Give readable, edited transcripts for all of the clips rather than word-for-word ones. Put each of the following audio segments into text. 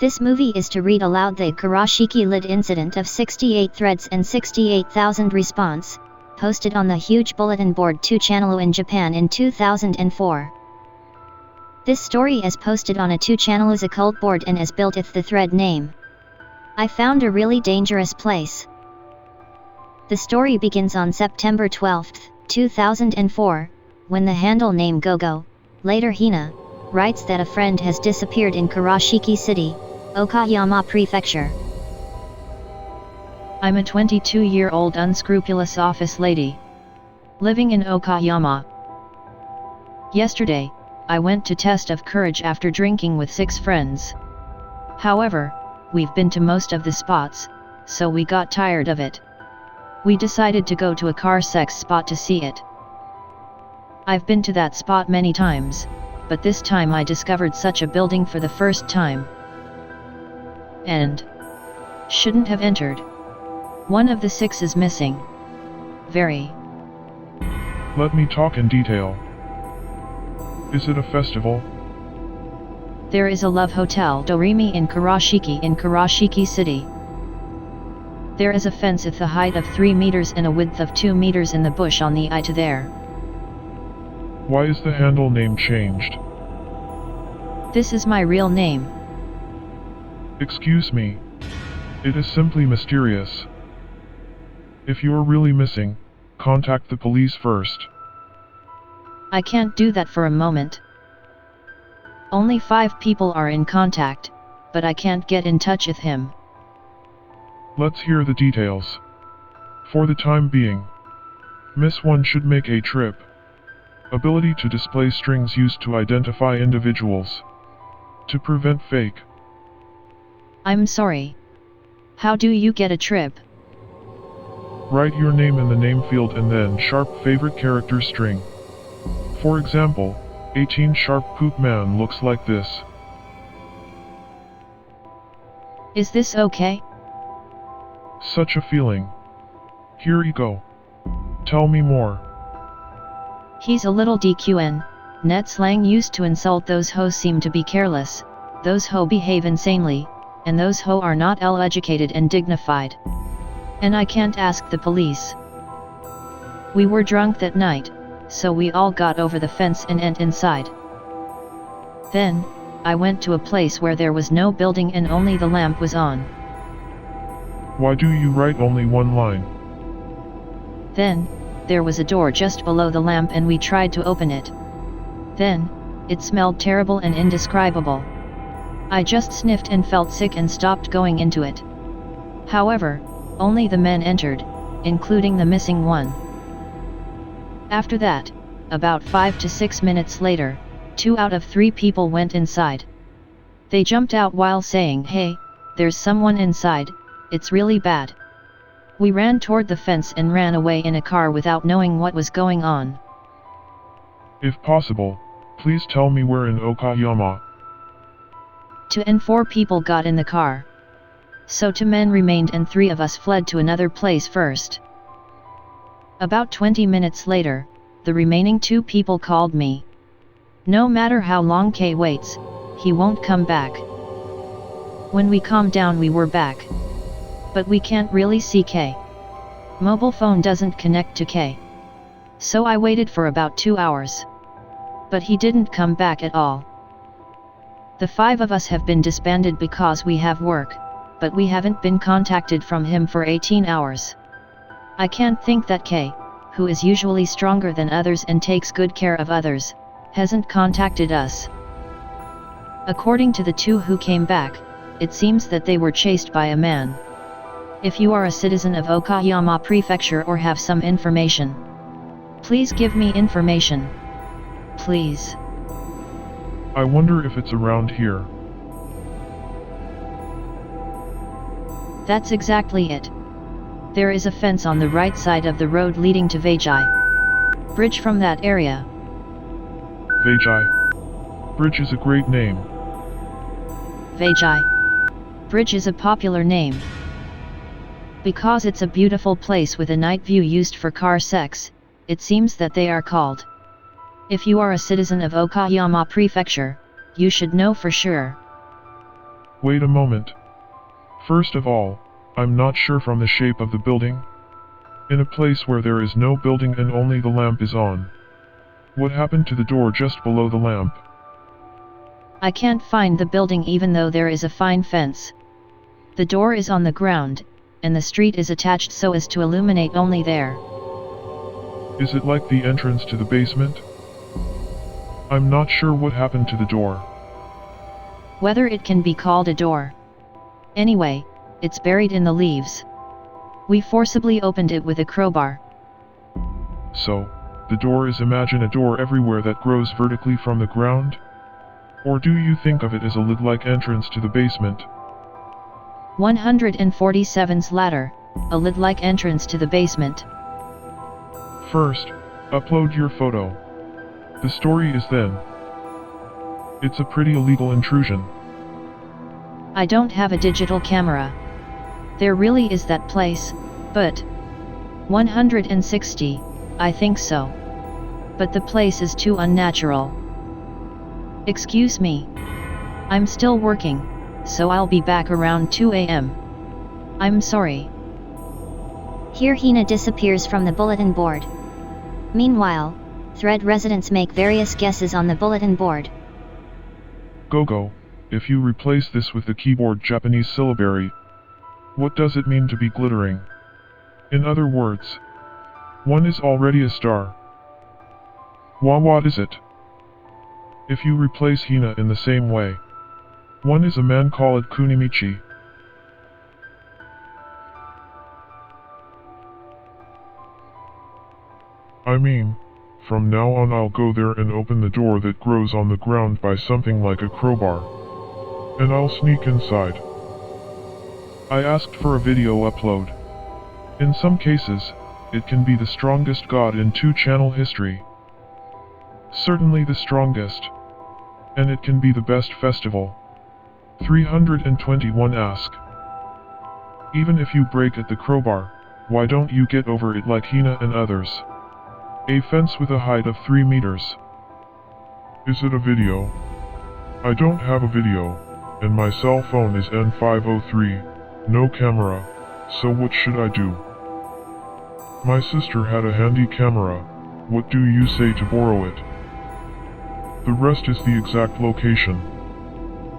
This movie is to read aloud the Kurashiki lit incident of 68 threads and 68,000 response, posted on the huge bulletin board 2 channel in Japan in 2004. This story is posted on a 2 channel's occult board and is built with the thread name. I found a really dangerous place. The story begins on September 12, 2004, when the handle name Gogo, later Hina, writes that a friend has disappeared in Kurashiki City, Okayama Prefecture. I'm a 22-year-old unscrupulous office lady, living in Okayama. Yesterday, I went to test of courage after drinking with 6 friends. However, we've been to most of the spots, so we got tired of it. We decided to go to a car sex spot to see it. I've been to that spot many times, but this time I discovered such a building for the first time. And shouldn't have entered. One of the 6 is missing. Very. Let me talk in detail. Is it a festival? There is a love hotel Doremi in Kurashiki City. There is a fence with a height of 3 meters and a width of 2 meters in the bush on the eye to there. Why is the handle name changed? This is my real name. Excuse me. It is simply mysterious. If you are really missing, contact the police first. I can't do that for a moment. Only 5 people are in contact, but I can't get in touch with him. Let's hear the details. For the time being, Miss 1 should make a trip. Ability to display strings used to identify individuals. To prevent fake. I'm sorry. How do you get a trip? Write your name in the name field and then sharp favorite character string. For example, 18 sharp poop man looks like this. Is this okay? Such a feeling. Here you go. Tell me more. He's a little DQN, net slang used to insult those ho seem to be careless, those ho behave insanely, and those ho are not educated and dignified. And I can't ask the police. We were drunk that night, so we all got over the fence and went inside. Then, I went to a place where there was no building and only the lamp was on. Why do you write only one line? Then, there was a door just below the lamp and we tried to open it. Then, it smelled terrible and indescribable. I just sniffed and felt sick and stopped going into it. However, only the men entered, including the missing one. After that, about 5 to 6 minutes later, 2 out of 3 people went inside. They jumped out while saying, "Hey, there's someone inside, it's really bad." We ran toward the fence and ran away in a car without knowing what was going on. If possible, please tell me where in Okayama. 2 and 4 people got in the car. So 2 men remained and 3 of us fled to another place first. About 20 minutes later, the remaining 2 people called me. No matter how long K waits, he won't come back. When we calmed down we were back. But we can't really see K. Mobile phone doesn't connect to K. So I waited for about 2 hours. But he didn't come back at all. The 5 of us have been disbanded because we have work, but we haven't been contacted from him for 18 hours. I can't think that K, who is usually stronger than others and takes good care of others, hasn't contacted us. According to the 2 who came back, it seems that they were chased by a man. If you are a citizen of Okayama Prefecture or have some information, please give me information. Please. I wonder if it's around here. That's exactly it. There is a fence on the right side of the road leading to Vajai Bridge from that area. Vajai Bridge is a great name. Vajai Bridge is a popular name. Because it's a beautiful place with a night view used for car sex, it seems that they are called. If you are a citizen of Okayama Prefecture, you should know for sure. Wait a moment. First of all, I'm not sure from the shape of the building. In a place where there is no building and only the lamp is on. What happened to the door just below the lamp? I can't find the building even though there is a fine fence. The door is on the ground, and the street is attached so as to illuminate only there. Is it like the entrance to the basement? I'm not sure what happened to the door. Whether it can be called a door. Anyway, it's buried in the leaves. We forcibly opened it with a crowbar. So, the door is imagine a door everywhere that grows vertically from the ground? Or do you think of it as a lid-like entrance to the basement? 147's ladder, a lid-like entrance to the basement. First, upload your photo. The story is then. It's a pretty illegal intrusion. I don't have a digital camera. There really is that place, but 160, I think so. But the place is too unnatural. Excuse me. I'm still working, so I'll be back around 2 AM. I'm sorry. Here Hina disappears from the bulletin board. Meanwhile, Thread residents make various guesses on the bulletin board. Gogo, if you replace this with the keyboard Japanese syllabary, what does it mean to be glittering? In other words, one is already a star. What is it? If you replace Hina in the same way, one is a man called Kunimichi. I mean, from now on I'll go there and open the door that grows on the ground by something like a crowbar. And I'll sneak inside. I asked for a video upload. In some cases, it can be the strongest god in 2-channel history. Certainly the strongest. And it can be the best festival. 321 ask. Even if you break at the crowbar, why don't you get over it like Hina and others? A fence with a height of 3 meters. Is it a video? I don't have a video, and my cell phone is N503, no camera, so what should I do? My sister had a handy camera, what do you say to borrow it? The rest is the exact location.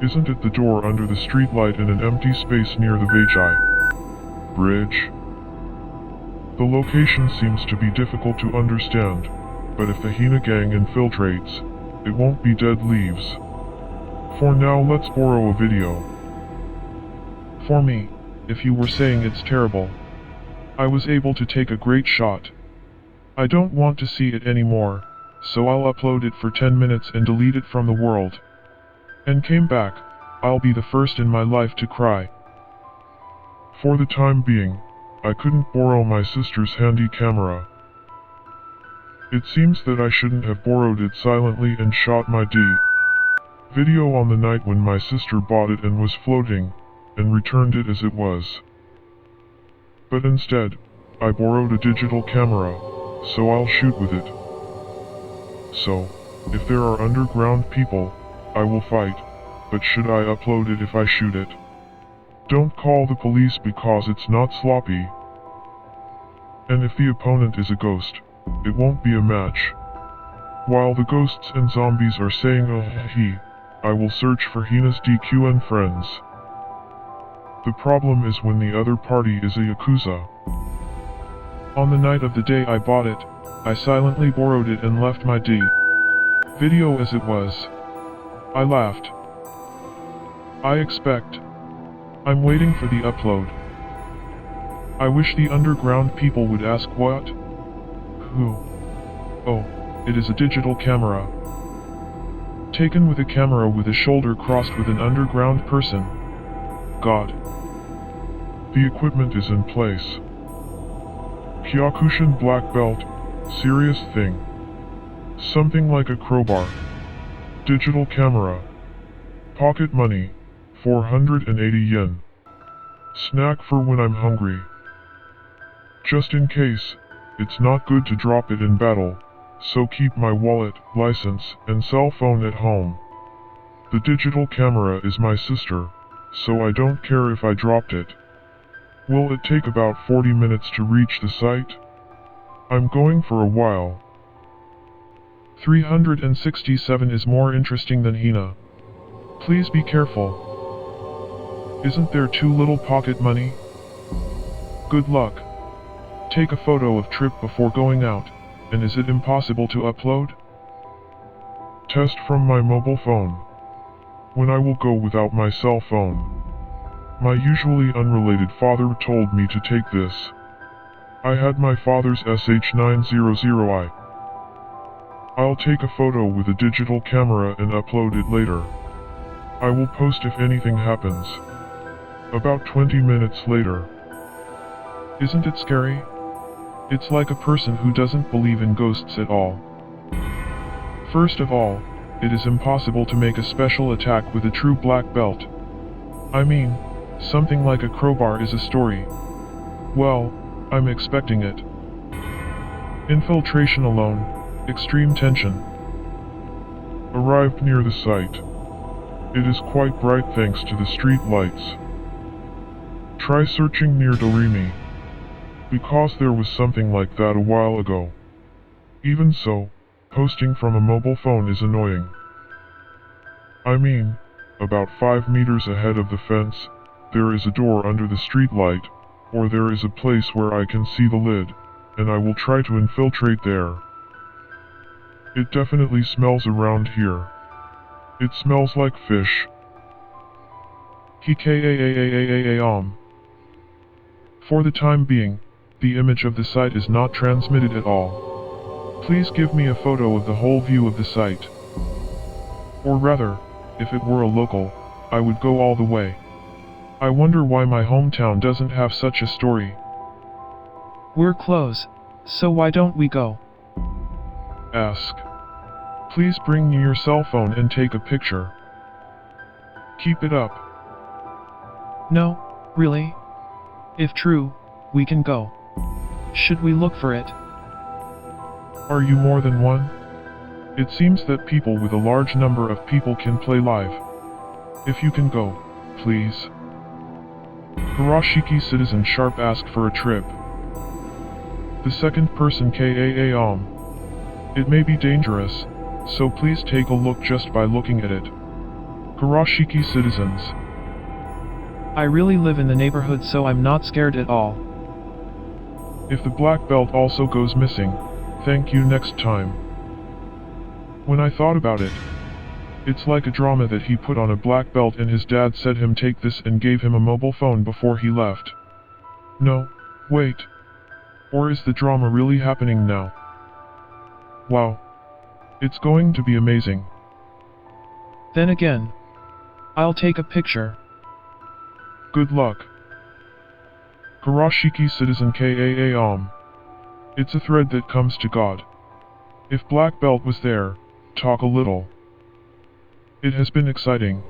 Isn't it the door under the streetlight in an empty space near the Vajai Bridge? The location seems to be difficult to understand, but if the Hina gang infiltrates, it won't be dead leaves. For now let's borrow a video. For me, if you were saying it's terrible, I was able to take a great shot. I don't want to see it anymore, so I'll upload it for 10 minutes and delete it from the world. And came back, I'll be the first in my life to cry. For the time being, I couldn't borrow my sister's handy camera. It seems that I shouldn't have borrowed it silently and shot my video on the night when my sister bought it and was floating, and returned it as it was. But instead, I borrowed a digital camera, so I'll shoot with it. So, if there are underground people, I will fight, but should I upload it if I shoot it? Don't call the police because it's not sloppy. And if the opponent is a ghost, it won't be a match. While the ghosts and zombies are saying oh he, I will search for Hina's DQN friends. The problem is when the other party is a Yakuza. On the night of the day I bought it, I silently borrowed it and left my video as it was. I laughed. I expect. I'm waiting for the upload. I wish the underground people would ask what? Who? Oh, it is a digital camera. Taken with a camera with a shoulder crossed with an underground person. God. The equipment is in place. Kyokushin black belt, serious thing. Something like a crowbar. Digital camera. Pocket money, 480 yen. Snack for when I'm hungry. Just in case, it's not good to drop it in battle, so keep my wallet, license, and cell phone at home. The digital camera is my sister, so I don't care if I dropped it. Will it take about 40 minutes to reach the site? I'm going for a while. 367 is more interesting than Hina. Please be careful. Isn't there too little pocket money? Good luck. Take a photo of trip before going out, and is it impossible to upload? Test from my mobile phone. When I will go without my cell phone. My usually unrelated father told me to take this. I had my father's SH900i. I'll take a photo with a digital camera and upload it later. I will post if anything happens. About 20 minutes later. Isn't it scary? It's like a person who doesn't believe in ghosts at all. First of all, it is impossible to make a special attack with a true black belt. I mean, something like a crowbar is a story. Well, I'm expecting it. Infiltration alone. Extreme tension. Arrived near the site. It is quite bright thanks to the street lights. Try searching near Doremi. Because there was something like that a while ago. Even so, posting from a mobile phone is annoying. I mean, about 5 meters ahead of the fence, there is a door under the street light, or there is a place where I can see the lid, and I will try to infiltrate there. It definitely smells around here. It smells like fish. For the time being, the image of the site is not transmitted at all. Please give me a photo of the whole view of the site. Or rather, if it were a local, I would go all the way. I wonder why my hometown doesn't have such a story. We're close, so why don't we go? Ask. Please bring me your cell phone and take a picture. Keep it up. No, really? If true, we can go. Should we look for it? Are you more than one? It seems that people with a large number of people can play live. If you can go, please. Kurashiki citizen Sharp asked for a trip. The second person Kaam. It may be dangerous, so please take a look just by looking at it. Kurashiki citizens. I really live in the neighborhood, so I'm not scared at all. If the black belt also goes missing, thank you next time. When I thought about it, it's like a drama that he put on a black belt and his dad said him take this and gave him a mobile phone before he left. No, wait. Or is the drama really happening now? Wow. It's going to be amazing. Then again, I'll take a picture. Good luck. Kurashiki citizen Kaam. It's a thread that comes to God. If Black Belt was there, talk a little. It has been exciting.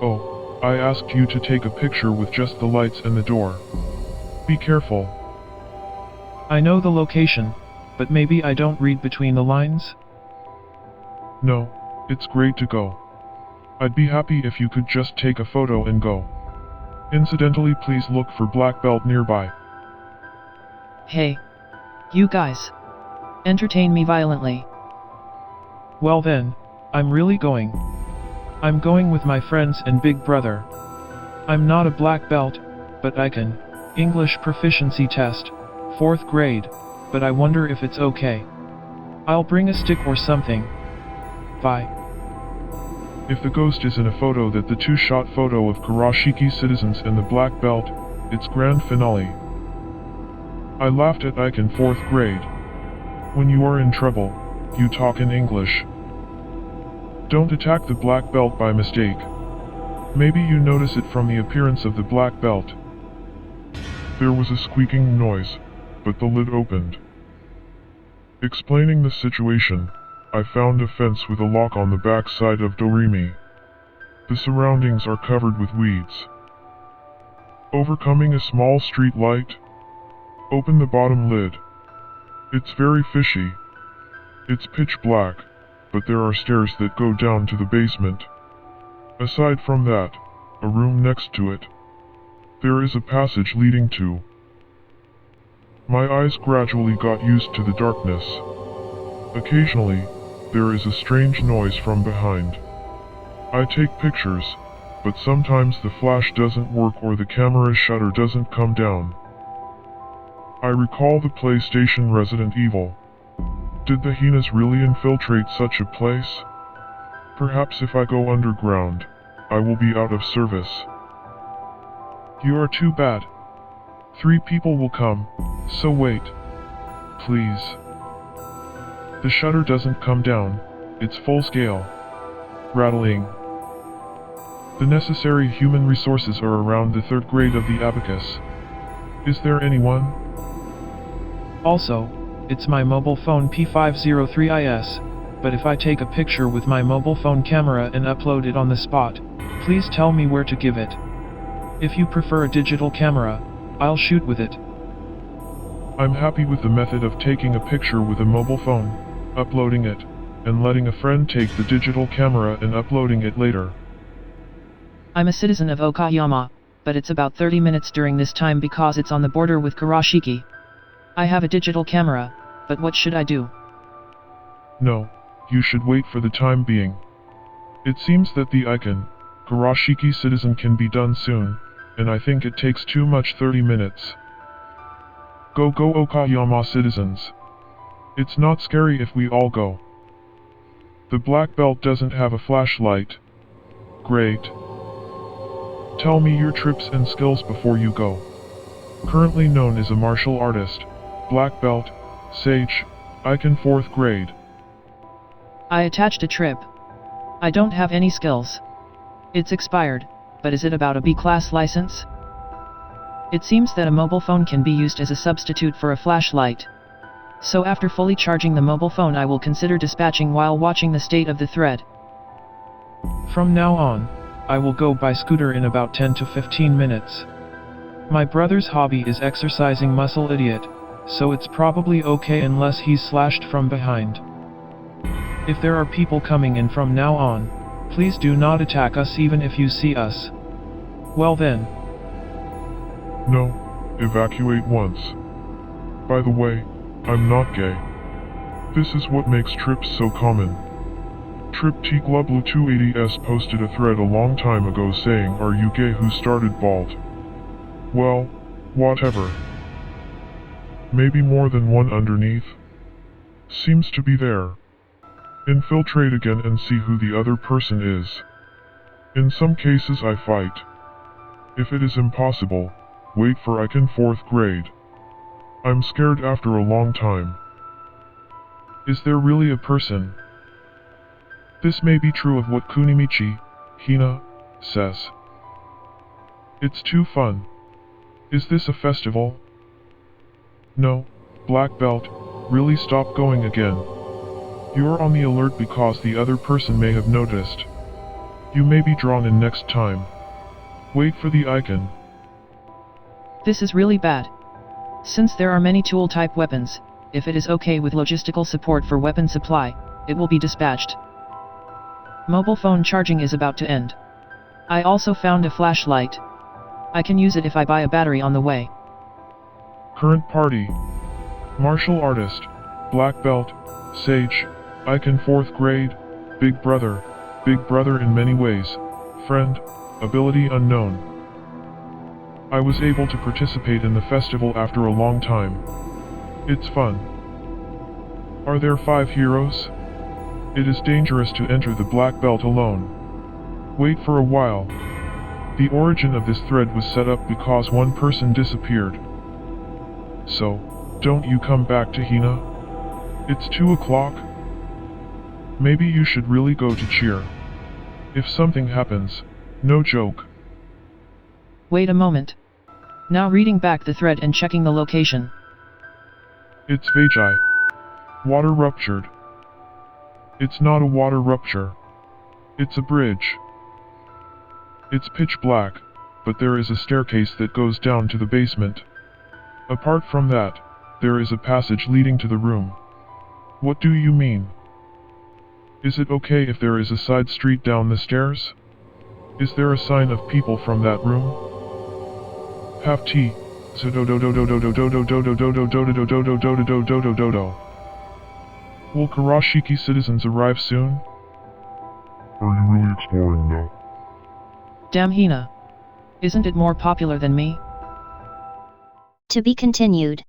Oh, I asked you to take a picture with just the lights and the door. Be careful. I know the location, but maybe I don't read between the lines? No, it's great to go. I'd be happy if you could just take a photo and go. Incidentally, please look for Black Belt nearby. Hey. You guys. Entertain me violently. Well then, I'm really going. I'm going with my friends and big brother. I'm not a black belt, but I can. English proficiency test, 4th grade, but I wonder if it's okay. I'll bring a stick or something. Bye. If the ghost is in a photo that the two-shot photo of Kurashiki citizens and the black belt, it's grand finale. I laughed at Ike in 4th grade. When you are in trouble, you talk in English. Don't attack the black belt by mistake. Maybe you notice it from the appearance of the black belt. There was a squeaking noise, but the lid opened. Explaining the situation, I found a fence with a lock on the back side of Doremi. The surroundings are covered with weeds. Overcoming a small street light. Open the bottom lid. It's very fishy. It's pitch black, but there are stairs that go down to the basement. Aside from that, a room next to it. There is a passage leading to. My eyes gradually got used to the darkness. Occasionally, there is a strange noise from behind. I take pictures, but sometimes the flash doesn't work or the camera shutter doesn't come down. I recall the PlayStation Resident Evil. Did the hyenas really infiltrate such a place? Perhaps if I go underground, I will be out of service. You are too bad. 3 people will come, so wait. Please. The shutter doesn't come down, it's full scale. Rattling. The necessary human resources are around the 3rd grade of the abacus. Is there anyone? Also, it's my mobile phone P503IS, but if I take a picture with my mobile phone camera and upload it on the spot, please tell me where to give it. If you prefer a digital camera, I'll shoot with it. I'm happy with the method of taking a picture with a mobile phone, uploading it, and letting a friend take the digital camera and uploading it later. I'm a citizen of Okayama, but it's about 30 minutes during this time because it's on the border with Kurashiki. I have a digital camera, but what should I do? No, you should wait for the time being. It seems that the icon, Kurashiki citizen, can be done soon, and I think it takes too much 30 minutes. Go Okayama citizens. It's not scary if we all go. The black belt doesn't have a flashlight. Great. Tell me your trips and skills before you go. Currently known as a martial artist, black belt, sage, icon 4th grade. I attached a trip. I don't have any skills. It's expired, but is it about a B-class license? It seems that a mobile phone can be used as a substitute for a flashlight. So after fully charging the mobile phone I will consider dispatching while watching the state of the thread. From now on, I will go by scooter in about 10 to 15 minutes. My brother's hobby is exercising muscle idiot, so it's probably okay unless he's slashed from behind. If there are people coming in from now on, please do not attack us even if you see us. Well then. No, evacuate once. By the way, I'm not gay. This is what makes trips so common. Trip T Glublu 280S posted a thread a long time ago saying, "Are you gay who started bald?" Well, whatever. Maybe more than one underneath? Seems to be there. Infiltrate again and see who the other person is. In some cases I fight. If it is impossible, wait for icon 4th grade. I'm scared after a long time. Is there really a person? This may be true of what Kunimichi, Hina, says. It's too fun. Is this a festival? No, black belt, really stop going again. You're on the alert because the other person may have noticed. You may be drawn in next time. Wait for the icon. This is really bad. Since there are many tool-type weapons, if it is okay with logistical support for weapon supply, it will be dispatched. Mobile phone charging is about to end. I also found a flashlight. I can use it if I buy a battery on the way. Current party. Martial artist, black belt, sage, icon 4th grade, big brother in many ways, friend, ability unknown. I was able to participate in the festival after a long time. It's fun. Are there 5 heroes? It is dangerous to enter the black belt alone. Wait for a while. The origin of this thread was set up because one person disappeared. So, don't you come back to Hina? It's 2 o'clock. Maybe you should really go to cheer. If something happens, no joke. Wait a moment. Now reading back the thread and checking the location. It's Vajai. Water ruptured. It's not a water rupture. It's a bridge. It's pitch black, but there is a staircase that goes down to the basement. Apart from that, there is a passage leading to the room. What do you mean? Is it okay if there is a side street down the stairs? Is there a sign of people from that room? Have tea. Will Kurashiki citizens arrive soon? Are you really exploring now? Damn Hina. Isn't it more popular than me? To be continued.